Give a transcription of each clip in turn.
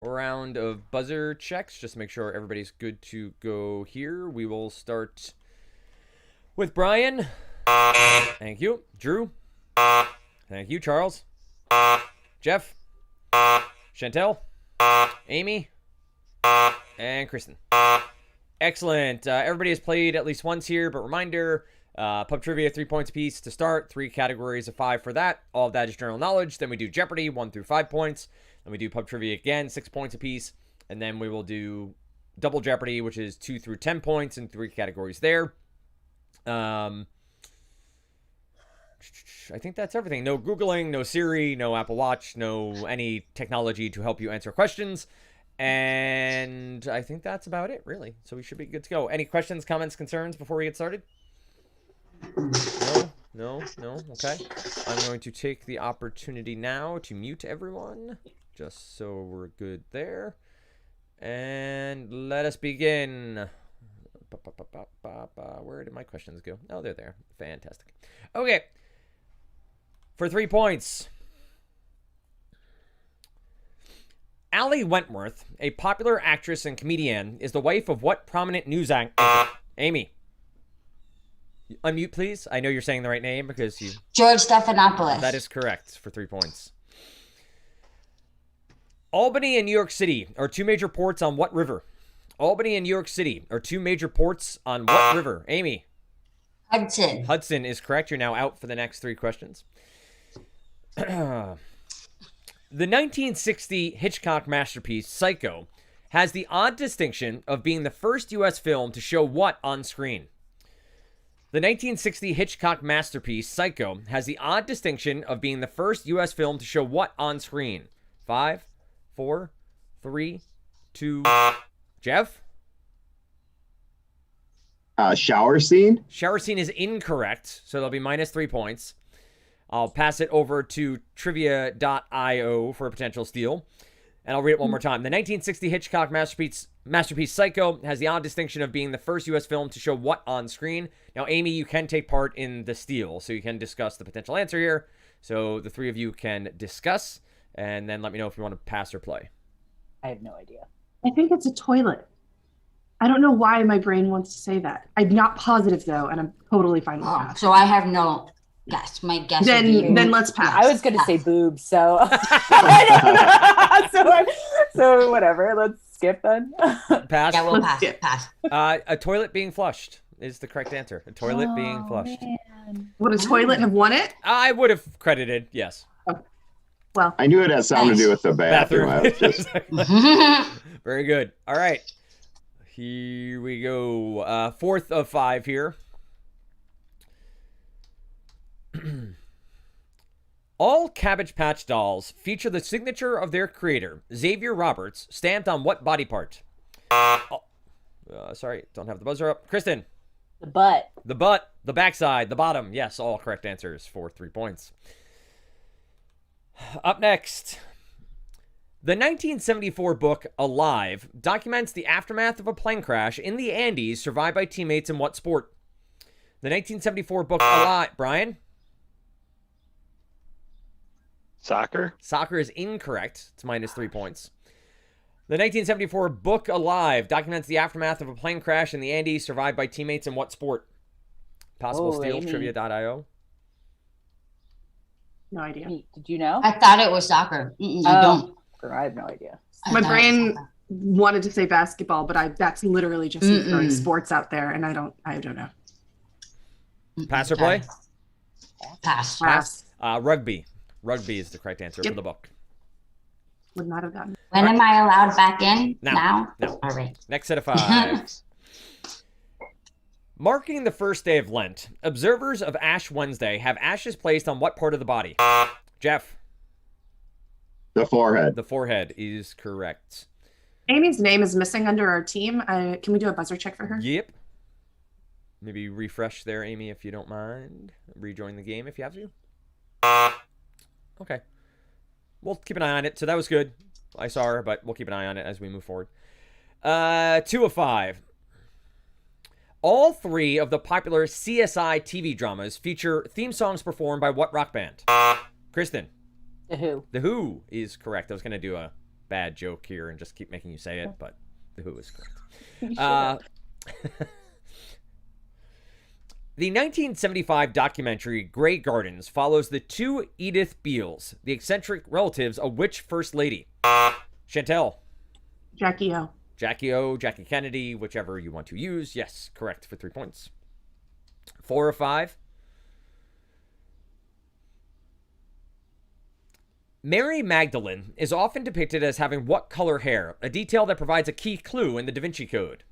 round of buzzer checks. Just make sure everybody's good to go here. We will start with Brian. Thank you. Drew. Thank you. Charles. Jeff. Chantel. Amy. And Kristen. Excellent. Everybody has played at least once here, but reminder, pub trivia, 3 points apiece to start. 3 categories of 5 for that. All of that is general knowledge. Then we do Jeopardy, 1 through 5 points. Then we do pub trivia again, 6 points apiece. And then we will do double Jeopardy, which is 2 through 10 points in 3 categories there. I think that's everything. No Googling, no Siri, no Apple Watch, no any technology to help you answer questions. And I think that's about it, really. So we should be good to go. Any questions, comments, concerns before we get started? No. Okay. I'm going to take the opportunity now to mute everyone, just so we're good there. And let us begin. Where did my questions go? Oh, they're there. Fantastic. Okay. For 3 points, Allie Wentworth, a popular actress and comedian, is the wife of what prominent news anchor? Amy. Unmute, please. I know you're saying the right name because you... George Stephanopoulos. That is correct for 3 points. Albany and New York City are 2 major ports on what river? Albany and New York City are 2 major ports on what river? Amy. Hudson. Hudson is correct. You're now out for the next 3 questions. The 1960 Hitchcock masterpiece, Psycho, has the odd distinction of being the first U.S. film to show what on screen? The 1960 Hitchcock masterpiece, Psycho, has the odd distinction of being the first U.S. film to show what on screen? 5, 4, 3, 2... Jeff? Shower scene? Shower scene is incorrect, so there'll be minus 3 points. I'll pass it over to trivia.io for a potential steal. And I'll read it one more time. The 1960 Hitchcock masterpiece Psycho has the odd distinction of being the first U.S. film to show what on screen. Now, Amy, you can take part in the steal, so you can discuss the potential answer here. So the 3 of you can discuss, and then let me know if you want to pass or play. I have no idea. I think it's a toilet. I don't know why my brain wants to say that. I'm not positive, though, and I'm totally fine with that. So I have no guess. My guess then let's pass. I was going to say boobs, so... so whatever. Let's skip then. Pass? Yeah, we'll pass. Pass. A toilet being flushed is the correct answer. A toilet being flushed. Man. Would a toilet have won it? I would have credited, yes. Oh. Well, I knew it had something to do with the bathroom. I was just... Very good. All right. Here we go. 4th of 5 here. All Cabbage Patch dolls feature the signature of their creator, Xavier Roberts, stamped on what body part? Sorry, don't have the buzzer up. Kristen. The butt. The butt, the backside, the bottom. Yes, all correct answers for 3 points. Up next. The 1974 book, Alive, documents the aftermath of a plane crash in the Andes survived by teammates in what sport? The 1974 book, Alive. Brian? Soccer? Soccer is incorrect. It's minus 3 points. The 1974 book, Alive, documents the aftermath of a plane crash in the Andes survived by teammates in what sport? Possible steal, trivia.io. no idea. Did you know? I thought it was soccer. I don't. I have no idea. My brain wanted to say basketball, but that's literally just throwing sports out there, and I don't know. Pass or play? Pass. Rugby. Rugby is the correct answer for the book. Would not have gotten it. When am I allowed back in? Now. All right. Next set of 5. Marking the first day of Lent, observers of Ash Wednesday have ashes placed on what part of the body? Jeff? The forehead. The forehead is correct. Amy's name is missing under our team. Can we do a buzzer check for her? Yep. Maybe refresh there, Amy, if you don't mind. Rejoin the game if you have to. Okay. We'll keep an eye on it. So that was good. I saw her, but we'll keep an eye on it as we move forward. 2 of 5. All 3 of the popular CSI TV dramas feature theme songs performed by what rock band? Kristen. The Who. The Who is correct. I was going to do a bad joke here and just keep making you say it, but the Who is correct. You should Uh, have. The 1975 documentary Grey Gardens follows the two Edith Beales, the eccentric relatives of which First Lady? Chantel. Jackie O. Jackie O, Jackie Kennedy, whichever you want to use. Yes, correct for 3 points. 4 or 5. Mary Magdalene is often depicted as having what color hair? A detail that provides a key clue in the Da Vinci Code.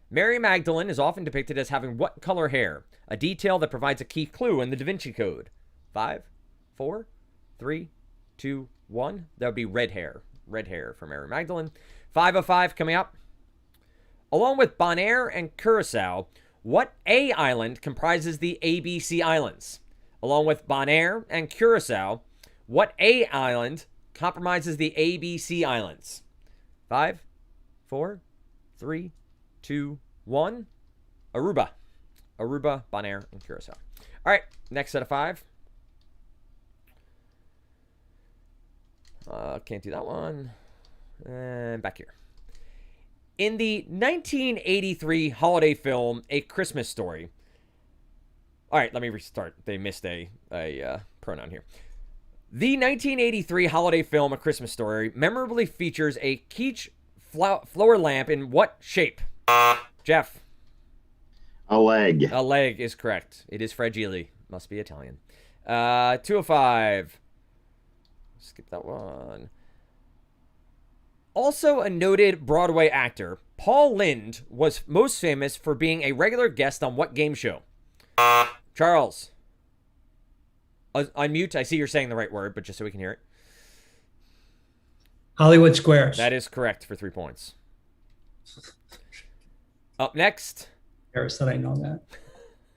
Mary Magdalene is often depicted as having what color hair? A detail that provides a key clue in the Da Vinci Code. 5, 4, 3, 2, 1. That would be red hair. Red hair for Mary Magdalene. 5 of 5 coming up. Along with Bonaire and Curacao, what A island comprises the ABC Islands? Along with Bonaire and Curacao, what A island compromises the ABC Islands? 5, 4, 3, 2, 1. Aruba. Aruba, Bonaire, and Curacao. All right, next set of 5. Can't do that one. And back here. In the 1983 holiday film, A Christmas Story. All right, let me restart. They missed a pronoun here. The 1983 holiday film, A Christmas Story, memorably features a quiche flower lamp in what shape? Jeff. A leg. A leg is correct. It is fragile. Must be Italian. 2 of 5. Skip that one. Also a noted Broadway actor, Paul Lynde was most famous for being a regular guest on what game show? Charles. Unmute. I see you're saying the right word, but just so we can hear it. Hollywood Squares. That is correct for 3 points. Up next. Embarrassed that I know that.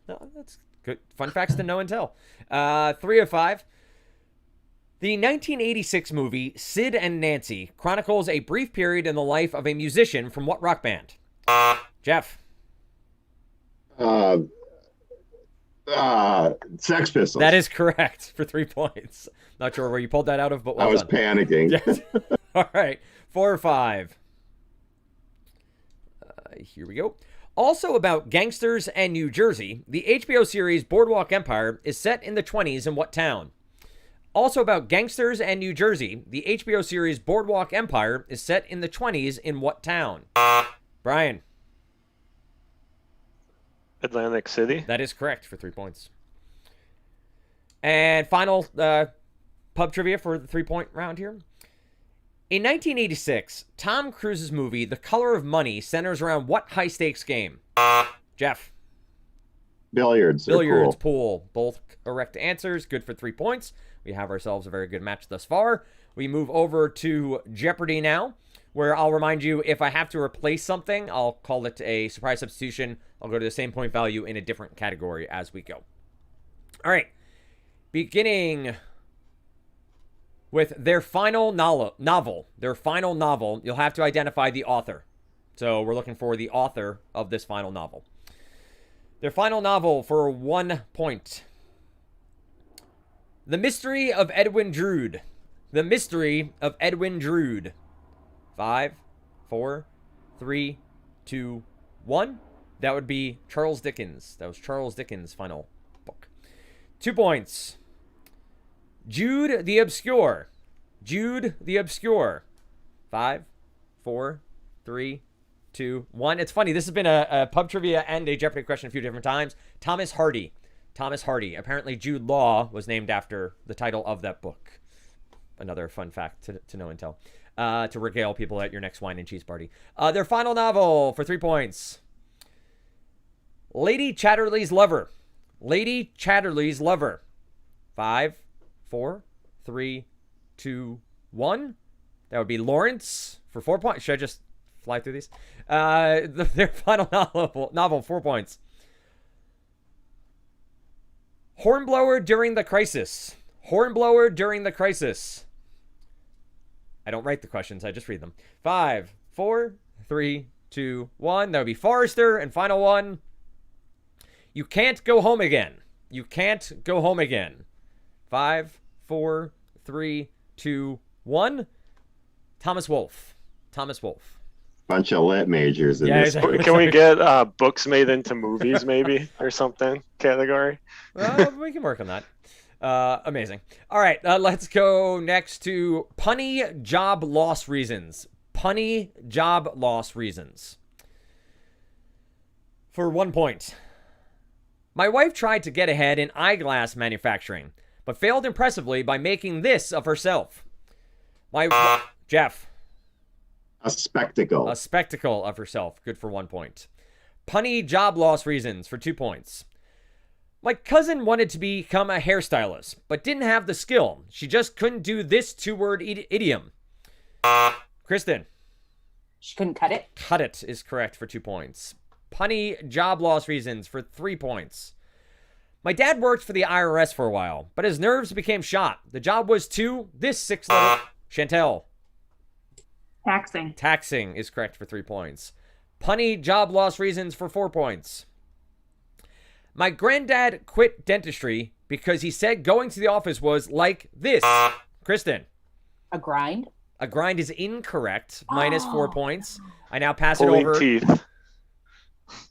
No, that's good. Fun facts to know and tell. 3 of 5. The 1986 movie Sid and Nancy chronicles a brief period in the life of a musician from what rock band? Jeff. Sex Pistols. That is correct for 3 points. Not sure where you pulled that out of, but well I was done. panicking. Yes. All right. 4 or 5. Here we go. Also about gangsters and New Jersey, the HBO series Boardwalk Empire is set in the 20s in what town? Also about gangsters and New Jersey, the HBO series Boardwalk Empire is set in the 20s in what town? Brian. Atlantic City. That is correct for 3 points. And final pub trivia for the 3-point round here. In 1986, Tom Cruise's movie The Color of Money centers around what high-stakes game? Jeff. Billiards. Billiards, Cool. pool. Both correct answers. Good for 3 points. We have ourselves a very good match thus far. We move over to Jeopardy now, where I'll remind you if I have to replace something, I'll call it a surprise substitution. I'll go to the same point value in a different category as we go. All right. Beginning with their final novel. Their final novel. You'll have to identify the author. So we're looking for the author of this final novel. Their final novel for 1 point. The Mystery of Edwin Drood. The Mystery of Edwin Drood. 5, 4, 3, 2, 1. That would be Charles Dickens. That was Charles Dickens' final book. 2 points. Jude the Obscure. Jude the Obscure. 5, 4, 3, 2, 1. It's funny. This has been a pub trivia and a Jeopardy question a few different times. Thomas Hardy. Thomas Hardy. Apparently Jude Law was named after the title of that book. Another fun fact to know and tell. To regale people at your next wine and cheese party. Their final novel for 3 points. Lady Chatterley's Lover. Lady Chatterley's Lover. 5, 4, 3, 2, 1. That would be Lawrence for 4 points. Should I just fly through these? Their final novel 4 points. Hornblower During the Crisis. Hornblower During the Crisis. I don't write the questions. I just read them. 5, 4, 3, 2, 1. That would be Forrester. And final one. You Can't Go Home Again. You Can't Go Home Again. 5, 4, 3, 2, 1. Thomas Wolfe. Thomas Wolfe. Bunch of lit majors in Yeah, this. exactly. Can we get books made into movies, maybe, or something category? We can work on that. Amazing. All right, let's go next to punny job loss reasons. Punny job loss reasons. For 1 point. My wife tried to get ahead in eyeglass manufacturing, but failed impressively by making this of herself. Jeff. A spectacle. A spectacle of herself. Good for 1 point. Punny job loss reasons for 2 points. My cousin wanted to become a hairstylist, but didn't have the skill. She just couldn't do this 2-word idiom. Kristen. She couldn't cut it. Cut it is correct for 2 points. Punny job loss reasons for 3 points. My dad worked for the IRS for a while, but his nerves became shot. The job was to this 6-letter. Chantel. Taxing. Taxing is correct for 3 points. Punny job loss reasons for 4 points. My granddad quit dentistry because he said going to the office was like this. Kristen. A grind. A grind is incorrect. Minus 4 points. I now pass it Pulling over. teeth.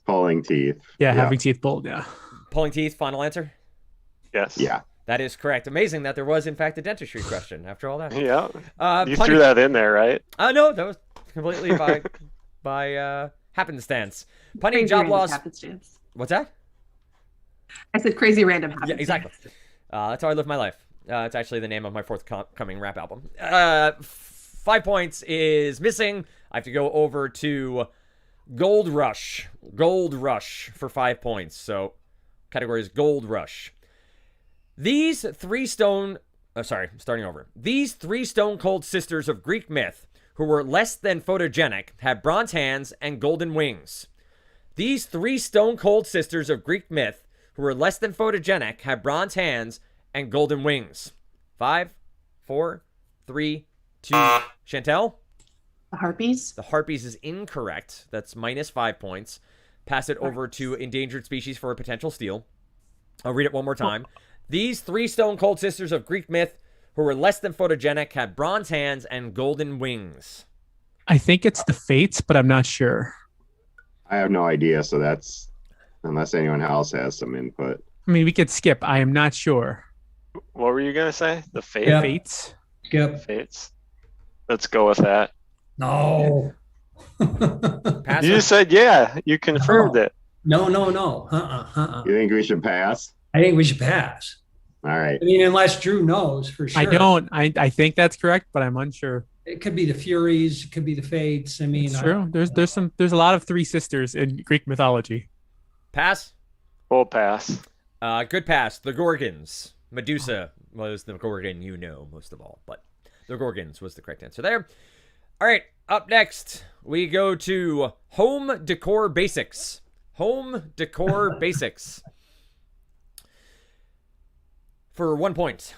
Pulling teeth. Yeah, having teeth pulled. Yeah. Pulling teeth, final answer? Yes. Yeah. That is correct. Amazing that there was, in fact, a dentistry question after all that. Yeah. You Punny- threw that in there, right? No, that was completely by happenstance. Punny Crazy job random loss. happenstance. What's that? I said crazy random Yeah, happenstance. exactly. That's how I live my life. It's actually the name of my forthcoming rap album. 5 points is missing. I have to go over to Gold Rush. Gold Rush for 5 points. So, category is Gold Rush. These three stone cold sisters of Greek myth who were less than photogenic had bronze hands and golden wings. These three stone cold sisters of Greek myth who were less than photogenic had bronze hands and golden wings. 5, 4, 3, 2. Chantel? The Harpies. The Harpies is incorrect. That's minus 5 points. Pass it over to endangered species for a potential steal. I'll read it one more time. These three stone cold sisters of Greek myth who were less than photogenic had bronze hands and golden wings. I think it's the Fates, but I'm not sure. I have no idea, so that's unless anyone else has some input. I mean, we could skip. I am not sure. What were you going to say? The fate? Yeah. Fates. Skip. Fates. Let's go with that. No. Pass You it. just said, yeah, you confirmed No. it. No. You think we should pass? I think we should pass. All right. I mean, unless Drew knows for sure. I don't. I think that's correct, but I'm unsure. It could be the Furies. It could be the Fates. I mean, It's true. There's a lot of three sisters in Greek mythology. Pass. We'll pass. Good pass. The Gorgons. Medusa was the Gorgon you know most of all, but the Gorgons was the correct answer there. All right, up next, we go to home decor basics. Home decor basics. For 1 point.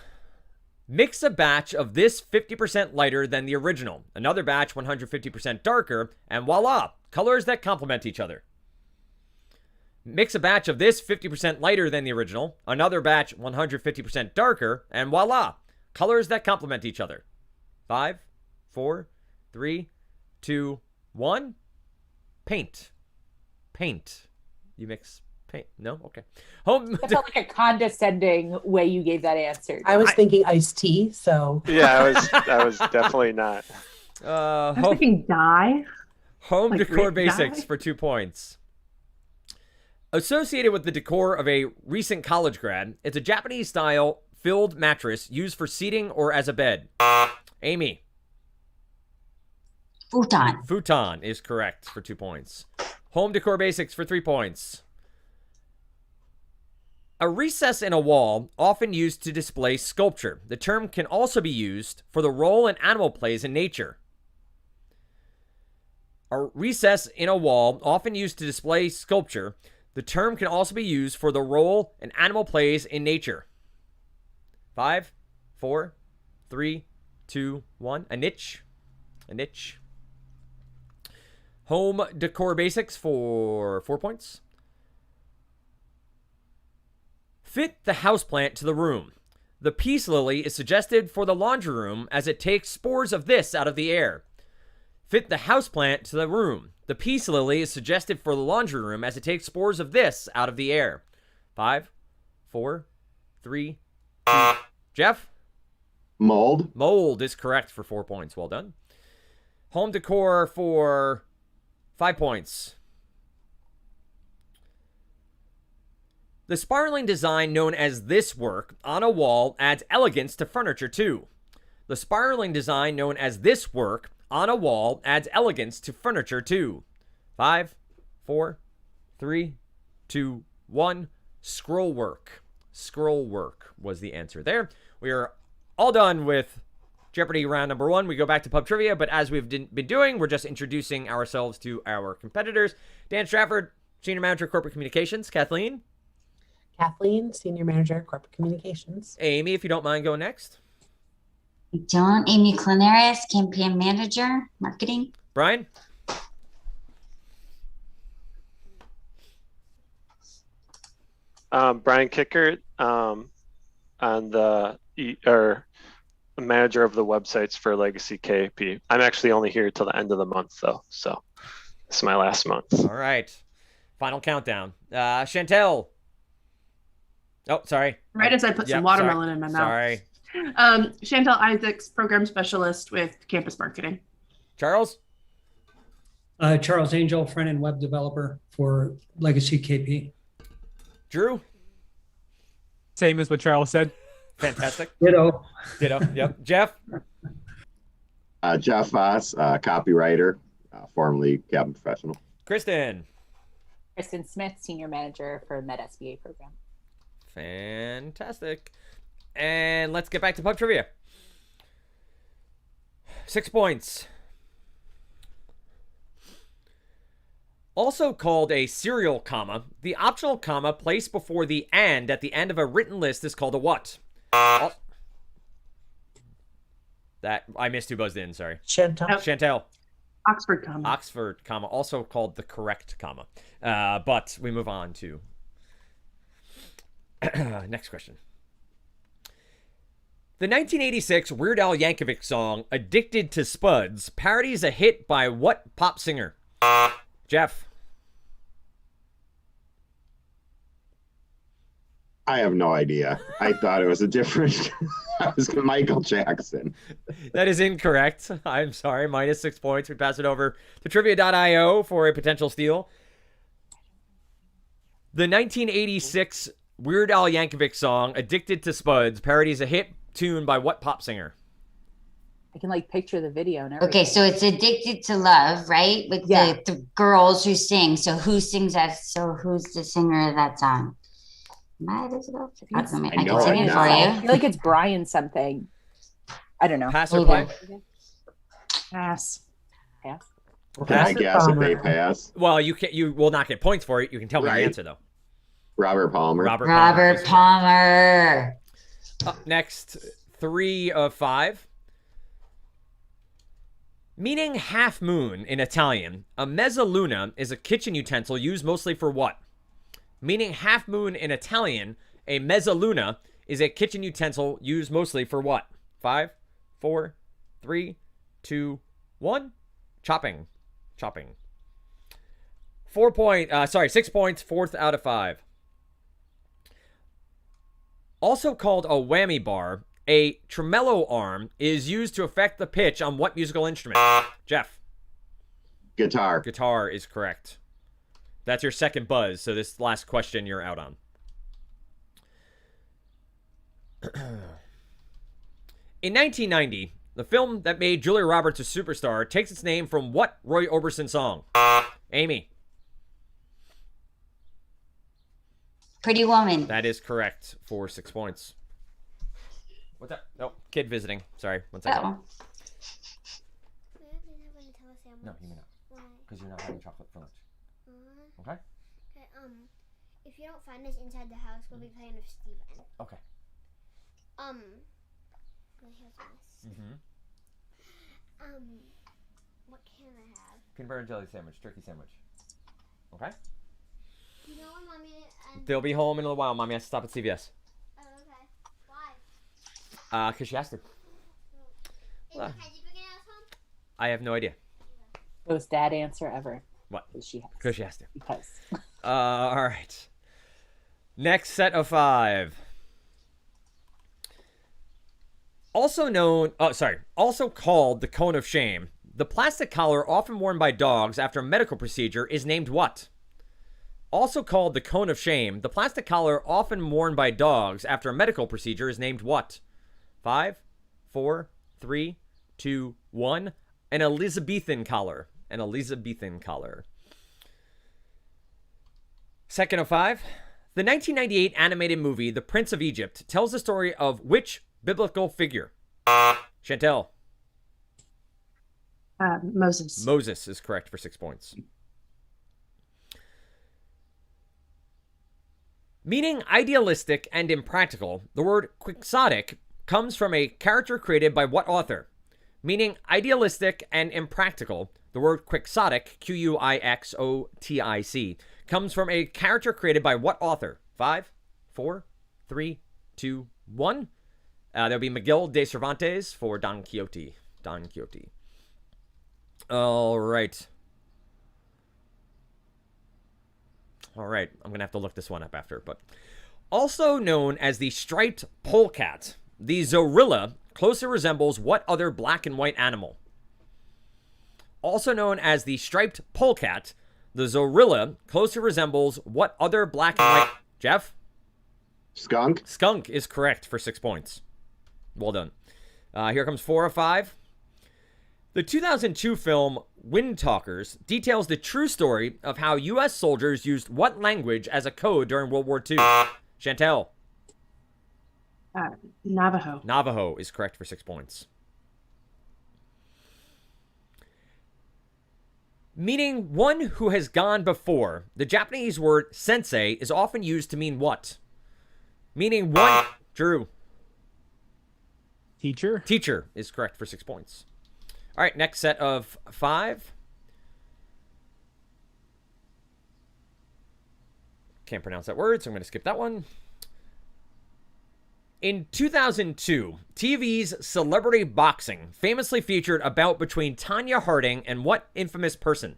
Mix a batch of this 50% lighter than the original, another batch 150% darker, and voila, colors that complement each other. Mix a batch of this 50% lighter than the original, another batch 150% darker, and voila, colors that complement each other. 5, 4, 3, 2, 1. Paint. Paint. You mix paint? No? Okay. Home. That felt like a condescending way you gave that answer. I was thinking iced tea, so Yeah, I was definitely not. I was thinking dye. Home Like decor red basics dye? for 2 points. Associated with the decor of a recent college grad, it's a Japanese-style filled mattress used for seating or as a bed. Amy. Futon. Futon is correct for 2 points. Home decor basics for 3 points. A recess in a wall, often used to display sculpture. The term can also be used for the role an animal plays in nature. A recess in a wall, often used to display sculpture. The term can also be used for the role an animal plays in nature. 5, 4, 3, 2, 1. A niche. A niche. Home decor basics for 4 points. Fit the houseplant to the room. The peace lily is suggested for the laundry room as it takes spores of this out of the air. Fit the houseplant to the room. The peace lily is suggested for the laundry room as it takes spores of this out of the air. 5, 4, 3, 2. Jeff? Mold. Mold is correct for 4 points. Well done. Home decor for 5 points. The spiraling design known as this work on a wall adds elegance to furniture too. The spiraling design known as this work on a wall adds elegance to furniture too. 5, 4, 3, 2, 1. Scroll work. Scroll work was the answer there. We are all done with Jeopardy round number 1. We go back to pub trivia, but as we've been doing, we're just introducing ourselves to our competitors. Dan Stratford, Senior Manager, Corporate Communications. Kathleen? Kathleen, Senior Manager, Corporate Communications. Amy, if you don't mind going next. Don't. Amy Clanaris, Campaign Manager, Marketing. Brian? Brian Kickert, and the manager of the websites for Legacy KP. I'm actually only here till the end of the month, though, so this is my last month. All right. Final countdown. Chantel. Oh, sorry. Right as I put some watermelon in my mouth. Sorry. Chantel Isaacs, Program Specialist with Campus Marketing. Charles? Charles Angel, front-end web developer for Legacy KP. Drew? Same as what Charles said. Fantastic. Ditto. Yep. Jeff? Jeff Voss, copywriter, formerly cabin professional. Kristen? Kristen Smith, Senior Manager for Med SBA program. Fantastic. And let's get back to pub trivia. 6 points. Also called a serial comma, the optional comma placed before the and at the end of a written list is called a what? That I missed who buzzed in, sorry. Chantel. Oxford comma. Oxford comma, also called the correct comma. But we move on to next question. The 1986 Weird Al Yankovic song "Addicted to Spuds" parodies a hit by what pop singer? Jeff? I have no idea. I thought it was a different. I was Michael Jackson. That is incorrect. I'm sorry. Minus 6 points. We pass it over to trivia.io for a potential steal. The 1986 Weird Al Yankovic song "Addicted to Spuds" parodies a hit tune by what pop singer? I can like picture the video and everything. Okay, so it's Addicted to Love, right? With the girls who sing. So who sings that? So who's the singer of that song? I can sing it for I you. feel like it's Brian something. I don't know. Pass or play? Pass. Pass. I guess if they pass. Well, you will not get points for it. You can tell me the answer though. Robert Palmer. Robert Palmer. Up next, 3 of 5. Meaning half moon in Italian, a mezzaluna is a kitchen utensil used mostly for what? Meaning half moon in Italian, a mezzaluna is a kitchen utensil used mostly for what? 5, 4, 3, 2, 1. Chopping. 6 points, 4th out of 5. Also called a whammy bar, a tremolo arm is used to affect the pitch on what musical instrument? Jeff? Guitar. Guitar is correct. That's your second buzz, so this last question you're out on. In 1990, the film that made Julia Roberts a superstar takes its name from what Roy Orbison song? Amy? Pretty Woman. That is correct for 6 points. What's that? Oh, kid visiting. Sorry, 1 second. Oh. No, you may not. Because you're not having chocolate for lunch. Okay? Okay, if you don't find us inside the house, we'll be playing with Steven. Okay. Here's this. What can I have? Peanut butter and jelly sandwich, turkey sandwich. Okay? You know when Mommy and... They'll be home in a little while. Mommy has to stop at CVS. Oh, okay. Why? Because she asked her. Well, I have no idea. Most dad answer ever. What? Because she has. Because she asked her. Because. All right. Next set of 5. Also called the cone of shame. The plastic collar often worn by dogs after a medical procedure is named what? Also called the cone of shame, the plastic collar often worn by dogs after a medical procedure is named what? 5, 4, 3, 2, 1. An Elizabethan collar. An Elizabethan collar. Second of 5. The 1998 animated movie The Prince of Egypt tells the story of which biblical figure? Chantel. Moses. Moses is correct for 6 points. Meaning idealistic and impractical, the word quixotic comes from a character created by what author? Meaning idealistic and impractical, the word quixotic, Quixotic, comes from a character created by what author? 5, 4, 3, 2, 1. There'll be Miguel de Cervantes for Don Quixote. Don Quixote. All right. All right. I'm going to have to look this one up after. But also known as the striped polecat, the zorilla closely resembles what other black and white animal? Also known as the striped polecat, the zorilla closely resembles what other black and white... Jeff? Skunk. Skunk is correct for 6 points. Well done. Here comes 4 of 5. The 2002 film Wind Talkers details the true story of how U.S. soldiers used what language as a code during World War II? Chantel? Navajo. Navajo is correct for 6 points. Meaning one who has gone before, the Japanese word sensei is often used to mean what? Meaning one... Drew. Teacher. Teacher is correct for 6 points. All right, next set of 5. Can't pronounce that word, so I'm going to skip that one. In 2002, TV's Celebrity Boxing famously featured a bout between Tanya Harding and what infamous person?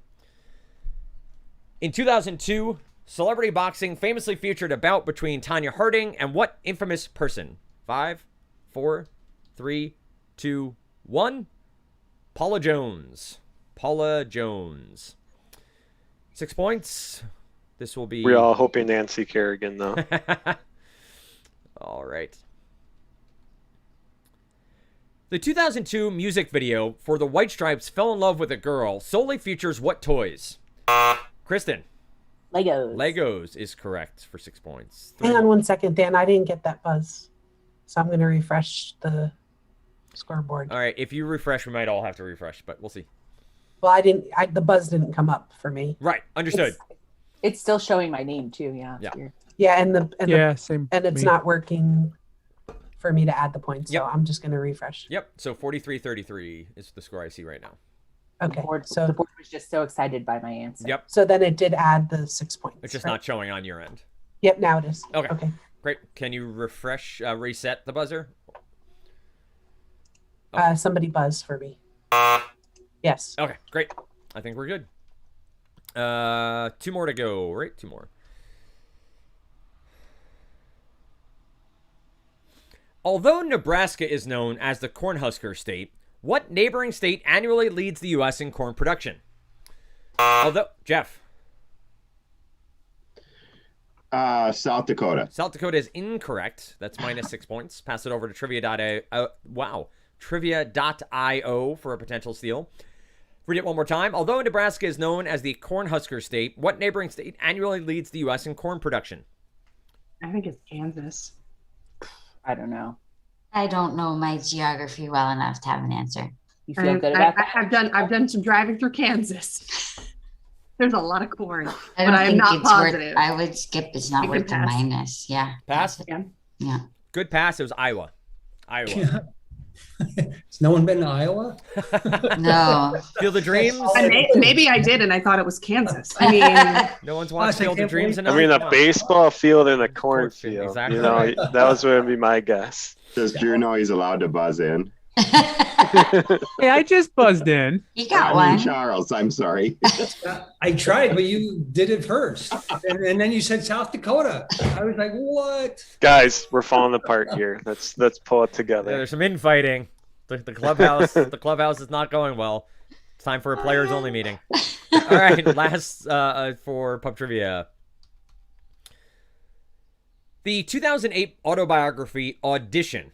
In 2002, Celebrity Boxing famously featured a bout between Tanya Harding and what infamous person? 5, 4, 3, 2, 1. Paula Jones. Paula Jones. 6 points. This will be... We're all hoping Nancy Kerrigan, though. All right. The 2002 music video for the White Stripes Fell in Love with a Girl solely features what toys? Kristen. Legos. Legos is correct for 6 points. Hang on 1 second, Dan. I didn't get that buzz. So I'm going to refresh the scoreboard. All right. If you refresh, we might all have to refresh, but we'll see. Well, the buzz didn't come up for me. Right. Understood. It's still showing my name, too. Yeah. Yeah. Yeah, and Same. and it's me. not working for me to add the points. So Yep. I'm just going to refresh. Yep. So 43-33 is the score I see right now. Okay. The board So was just so excited by my answer. Yep. so then it did add the 6 points. It's just right? not showing on your end. Yep, now it is. Okay. Okay. Great. Can you reset the buzzer? Somebody buzz for me. Yes. Okay, great. I think we're good. 2 more to go, right? 2 more. Although Nebraska is known as the Cornhusker State, what neighboring state annually leads the U.S. in corn production? Jeff. South Dakota. South Dakota is incorrect. That's minus 6 points. Pass it over to trivia.io for a potential steal. Read it one more time. Although Nebraska is known as the Cornhusker State, what neighboring state annually leads the U.S. in corn production? I think it's Kansas. I don't know. I don't know my geography well enough to have an answer. You feel good about that? I've done some driving through Kansas. There's a lot of corn, I but don't I am think not it's positive. worth. I would skip. It's not You worth can the pass. minus. Yeah. Pass? Yeah. Yeah. Good pass. It was Iowa. Yeah. Has no one been to Iowa? No. Field of Dreams? Maybe I did, and I thought it was Kansas. I mean, No one's watched Gosh, I Field of can't Dreams believe- enough? I mean, a Come on. baseball field and a Cornfield, cornfield. exactly You know, right. that was going to be my guess. Does Drew know he's allowed to buzz in? Hey, I just buzzed in. You got I mean, one. Charles, I'm sorry. I tried, but you did it first. And then you said South Dakota. I was like, what? Guys, we're falling apart here. Let's pull it Yeah, together. there's some infighting. The clubhouse, the clubhouse is not going well. It's time for a players only meeting. All right, last for pub trivia. The 2008 autobiography Audition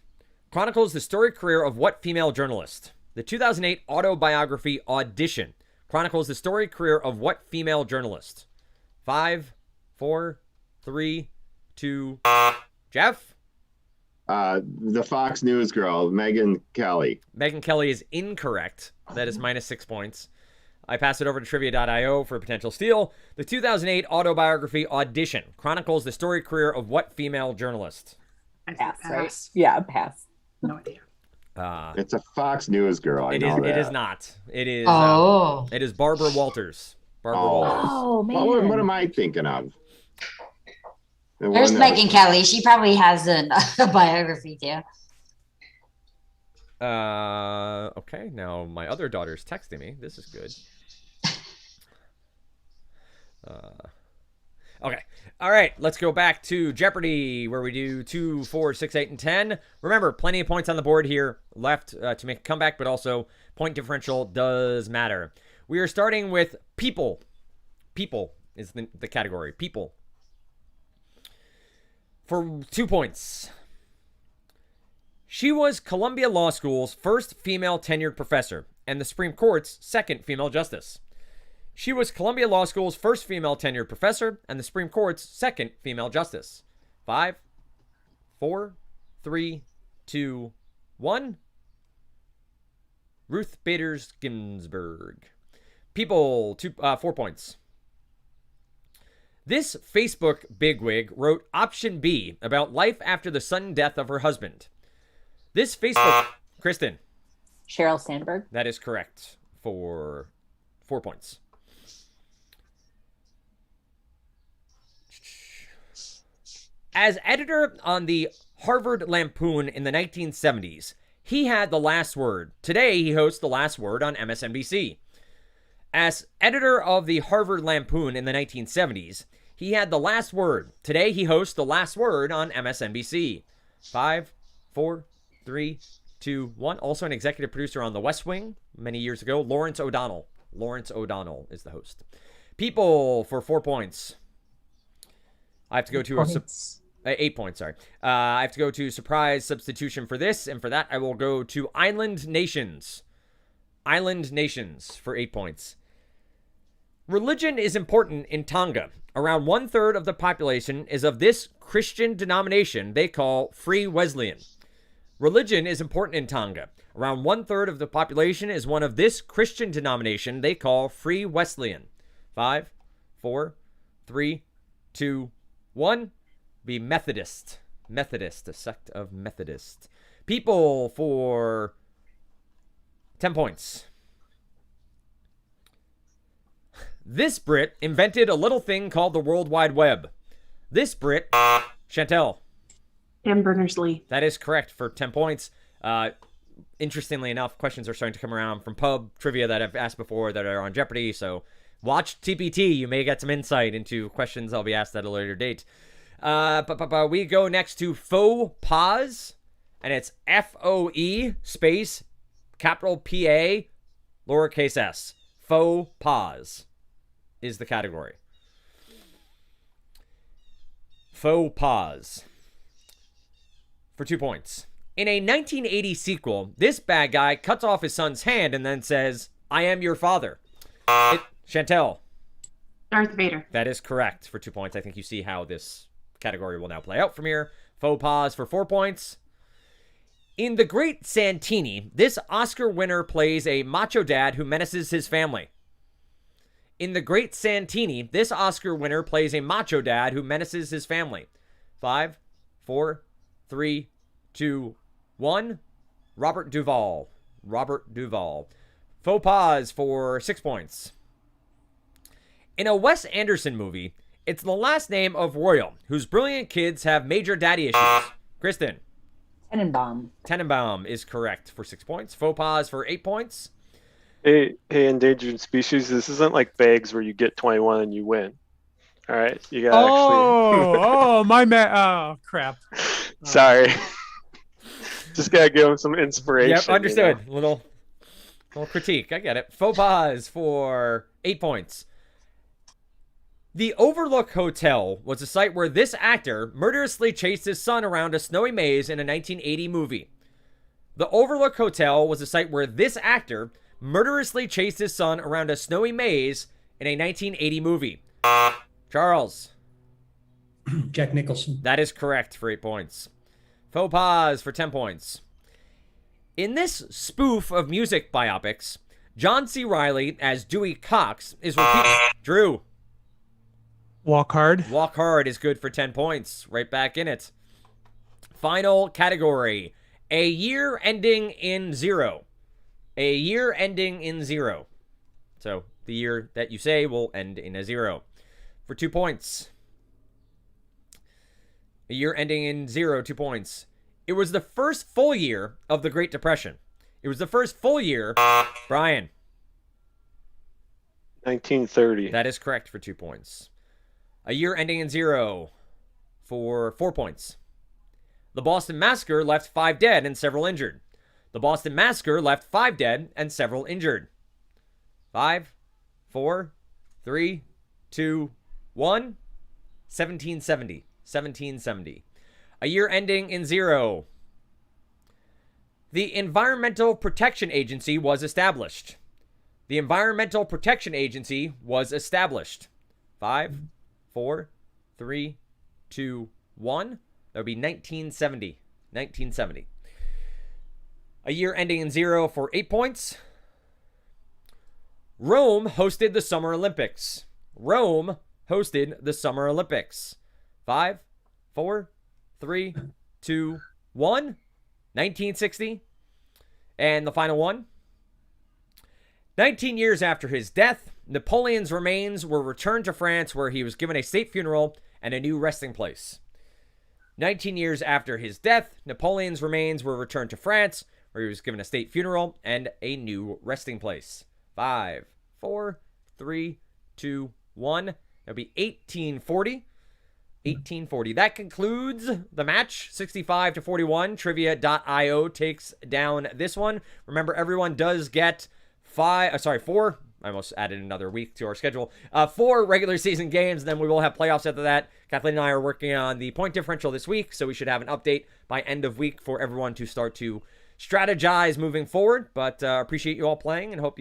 chronicles the storied career of what female journalist? The 2008 autobiography Audition chronicles the storied career of what female journalist? 5, 4, 3, 2. Jeff? The Fox News girl, Megyn Kelly. Megyn Kelly is incorrect. That is minus 6 points. I pass it over to trivia.io for a potential steal. The 2008 autobiography Audition chronicles the storied career of what female journalist? I said Pass, right? pass. Yeah, pass. No idea. It's a Fox News girl. I It know is. that. It is not. It is. Oh. It is Barbara Walters. Barbara Oh. Walters. Oh man. What am I thinking of? The There's one that Megyn was- Kelly. She probably has a biography too. Okay. Now my other daughter's texting me. This is good. Okay. All right. Let's go back to Jeopardy, where we do 2, 4, 6, 8, and 10. Remember, plenty of points on the board here left to make a comeback, but also point differential does matter. We are starting with people. People is the category. People. For 2 points. She was Columbia Law School's first female tenured professor and the Supreme Court's second female justice. She was Columbia Law School's first female tenured professor and the Supreme Court's second female justice. 5, 4, 3, 2, 1. Ruth Bader Ginsburg. People, 4 points. This Facebook bigwig wrote option B about life after the sudden death of her husband. This Facebook... Kristen. Sheryl Sandberg. That is correct for 4 points. As editor on the Harvard Lampoon in the 1970s, he had the last word. Today, he hosts The Last Word on MSNBC. As editor of the Harvard Lampoon in the 1970s, he had the last word. Today, he hosts The Last Word on MSNBC. 5, 4, 3, 2, 1. Also an executive producer on The West Wing many years ago, Lawrence O'Donnell. Lawrence O'Donnell is the host. People for 4 points. I have to go to 8 points, sorry. I have to go to surprise substitution for this, and for that, I will go to Island Nations. Island Nations for 8 points. Religion is important in Tonga. Around 1/3 of the population is of this Christian denomination they call Free Wesleyan. Religion is important in Tonga. Around 1/3 of the population is one of this Christian denomination they call Free Wesleyan. 5, 4, 3, 2, 1. Be Methodist. Methodist, a sect of Methodist. People for 10 points. This Brit invented a little thing called the World Wide Web. This Brit, Chantel. Tim Berners-Lee. That is correct for 10 points. Interestingly enough, questions are starting to come around from pub trivia that I've asked before that are on Jeopardy. So watch TPT. You may get some insight into questions I'll be asked at a later date. We go next to faux pas, and it's FOE space capital PA lowercase s. Faux pas is the category. Faux pas. For 2 points. In a 1980 sequel, this bad guy cuts off his son's hand and then says, "I am your father." Chantel. Darth Vader. That is correct for 2 points. I think you see how this category will now play out from here. Faux pas for 4 points. In The Great Santini, this Oscar winner plays a macho dad who menaces his family. In The Great Santini, this Oscar winner plays a macho dad who menaces his family. 5, 4, 3, 2, 1. Robert Duvall. Robert Duvall. Faux pas for 6 points. In a Wes Anderson movie, it's the last name of Royal, whose brilliant kids have major daddy issues. Kristen. Tenenbaum. Tenenbaum is correct for 6 points. Faux pas for 8 points. Hey, endangered species. This isn't like bags where you get 21 and you win. All right, you got Oh, crap. Sorry. Just gotta give him some inspiration. Yep, understood. You know? Little critique. I get it. Faux pas for 8 points. The Overlook Hotel was a site where this actor murderously chased his son around a snowy maze in a 1980 movie. The Overlook Hotel was a site where this actor murderously chased his son around a snowy maze in a 1980 movie. Charles. Jack Nicholson. That is correct for 8 points. Faux pas for 10 points. In this spoof of music biopics, John C. Reilly as Dewey Cox is repeated. Drew. Walk Hard. Walk Hard is good for 10 points. Right back in it. Final category. A year ending in 0. A year ending in 0. So the year that you say will end in a 0. For 2 points. A year ending in 0, 2 points. It was the first full year of the Great Depression. It was the first full year. Brian. 1930. That is correct for 2 points. A year ending in 0 for 4 points. The Boston Massacre left 5 dead and several injured. The Boston Massacre left 5 dead and several injured. 5, 4, 3, 2, 1. 1770. 1770. A year ending in 0. The Environmental Protection Agency was established. The Environmental Protection Agency was established. 5, 4, 3, 2, 1. That would be 1970. 1970. A year ending in 0 for 8 points. Rome hosted the Summer Olympics. Rome hosted the Summer Olympics. 5, 4, 3, 2, 1. 1960. And the final one. 19 years after his death, Napoleon's remains were returned to France, where he was given a state funeral and a new resting place. 19 years after his death, Napoleon's remains were returned to France, where he was given a state funeral and a new resting place. 5, 4, 3, 2, 1. That would be 1840. 1840. That concludes the match. 65-41. Trivia.io takes down this one. Remember, everyone does get 4. I almost added another week to our schedule. 4 regular season games, then we will have playoffs after that. Kathleen and I are working on the point differential this week, so we should have an update by end of week for everyone to start to strategize moving forward. But appreciate you all playing and hope you all